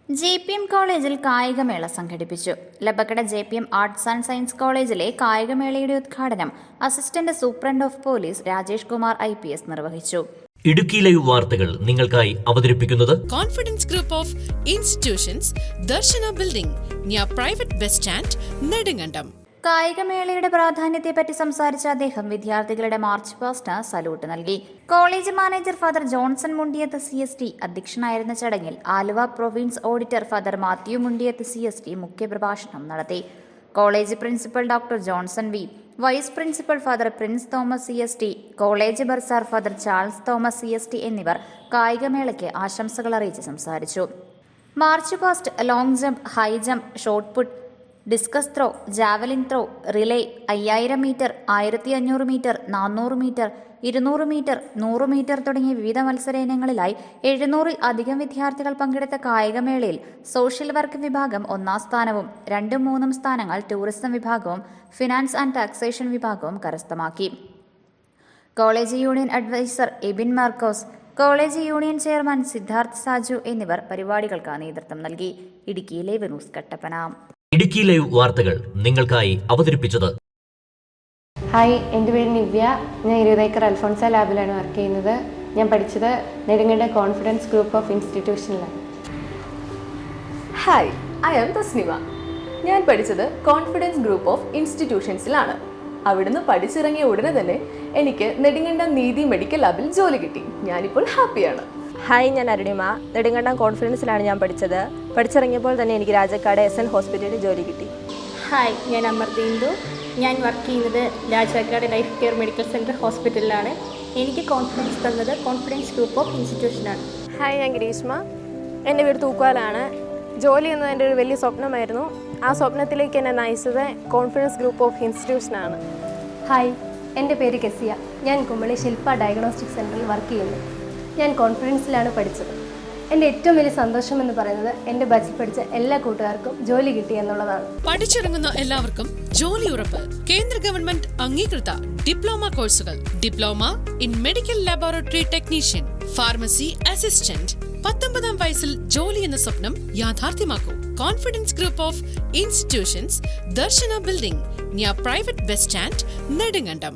JPM കോളേജിൽ കായികമേള സംഘടിപ്പിച്ചു. Labbakkada JPM arts and science കോളേജിലെ കായികമേളയുടെ ഉദ്ഘാടനം assistant superintendent of police Rajesh Kumar IPS നിർവഹിച്ചു. ഇടുക്കി ലൈവ് വാർത്തകൾ നിങ്ങൾക്കായി അവതരിപ്പിക്കുന്നത് confidence group of institutions, Darshana building, near private bus stand, Nedumkandam. കായികമേളയുടെ പ്രാധാന്യത്തെപ്പറ്റി സംസാരിച്ച അദ്ദേഹം വിദ്യാർത്ഥികളുടെ മാർച്ച് പാസ്റ്റിന് സല്യൂട്ട് നൽകി. College manager father Johnson Mundiyath CST അധ്യക്ഷനായിരുന്ന ചടങ്ങിൽ Aluva province auditor father Mathew Mundiyath CST മുഖ്യപ്രഭാഷണം നടത്തി. College principal doctor Johnson V, vice principal father Prince Thomas CST, college bursar father Charles Thomas CST എന്നിവർ കായികമേളയ്ക്ക് ആശംസകൾ അറിയിച്ച് സംസാരിച്ചു. March past, long jump, high jump, shot put, discus throw, javelin throw, relay, 5000 metre, 1500 metre, 400 metre, 200 metre, 100 metre തുടങ്ങിയ വിവിധ മത്സര ഇനങ്ങളിലായി 700-ൽ അധികം വിദ്യാർത്ഥികൾ പങ്കെടുത്ത കായികമേളയിൽ സോഷ്യൽ വർക്ക് വിഭാഗം 1ാം സ്ഥാനവും 2, 3 സ്ഥാനങ്ങൾ ടൂറിസം വിഭാഗവും ഫിനാൻസ് ആൻഡ് ടാക്സേഷൻ വിഭാഗവും കരസ്ഥമാക്കി. College union adviser Ebin Markose, college union chairman Siddharth Saju എന്നിവർ പരിപാടികൾക്ക് നേതൃത്വം നൽകി. Idukki live news Kattappana. Idukki live വാർത്തകൾ നിങ്ങൾക്കായി അവതരിപ്പിച്ചത്. ഹായ്, എൻ്റെ പേര് നിവ്യ. ഞാൻ 20 ഏക്കർ അൽഫോൺസ ലാബിലാണ് വർക്ക് ചെയ്യുന്നത്. ഞാൻ പഠിച്ചത് നെടുങ്കണ്ടം കോൺഫിഡൻസ് ഗ്രൂപ്പ് ഓഫ് ഇൻസ്റ്റിറ്റ്യൂഷനിലാണ്. Hi, I am Tasnima. ഞാൻ പഠിച്ചത് കോൺഫിഡൻസ് ഗ്രൂപ്പ് ഓഫ് ഇൻസ്റ്റിറ്റ്യൂഷൻസിലാണ്. അവിടുന്ന് പഠിച്ചിറങ്ങിയ ഉടനെ തന്നെ എനിക്ക് നെടുങ്കണ്ടം നീതി മെഡിക്കൽ ലാബിൽ ജോലി കിട്ടി. ഞാനിപ്പോൾ ഹാപ്പിയാണ്. ഹായ്, ഞാൻ അരുണിമ. നെടുങ്കണ്ടം കോൺഫിഡൻസിലാണ് ഞാൻ പഠിച്ചത്. പഠിച്ചിറങ്ങിയപ്പോൾ തന്നെ എനിക്ക് രാജാക്കാട് SN ഹോസ്പിറ്റലിൽ ജോലി കിട്ടി. ഹായ്, ഞാൻ അമർദീന്ദു. ഞാൻ വർക്ക് ചെയ്യുന്നത് Rajakkad life care medical centre ഹോസ്പിറ്റലിലാണ്. എനിക്ക് കോൺഫിഡൻസ് തന്നത് കോൺഫിഡൻസ് ഗ്രൂപ്പ് ഓഫ് ഇൻസ്റ്റിറ്റ്യൂഷനാണ്. ഹായ്, ഞാൻ ഗ്രീഷ്മ. എൻ്റെ വീട് തൂക്കുവാലാണ്. ജോലി എന്നത് എൻ്റെ ഒരു വലിയ സ്വപ്നമായിരുന്നു. ആ സ്വപ്നത്തിലേക്ക് എന്നെ നയിച്ചത് കോൺഫിഡൻസ് ഗ്രൂപ്പ് ഓഫ് ഇൻസ്റ്റിറ്റ്യൂഷനാണ്. ഹായ്, എൻ്റെ പേര് കെസിയ. ഞാൻ കുമ്പളി ശില്പ ഡയഗ്നോസ്റ്റിക് സെൻറ്ററിൽ വർക്ക് ചെയ്യുന്നു. ഞാൻ കോൺഫിഡൻസിലാണ് പഠിച്ചത്. എൻ്റെ ഏറ്റവും വലിയ സന്തോഷം എന്ന് പറയുന്നത് എൻ്റെ ബാച്ചിൽ പഠിച്ച എല്ലാ കൂട്ടുകാർക്കും ജോലി കിട്ടി എന്നുള്ളതാണ്. പഠിച്ചിറങ്ങുന്ന എല്ലാവർക്കും ജോലി ഉറപ്പ്. കേന്ദ്ര ഗവൺമെന്റ് അംഗീകൃത ഡിപ്ലോമ കോഴ്സുകൾ. Diploma in medical laboratory technician, pharmacy assistant. 19-ാം വയസ്സിൽ ജോലി എന്ന സ്വപ്നം യാഥാർത്ഥ്യമാക്കൂ. Confidence group of institutions, Darshana building, near private bus stand, Nedumkandam.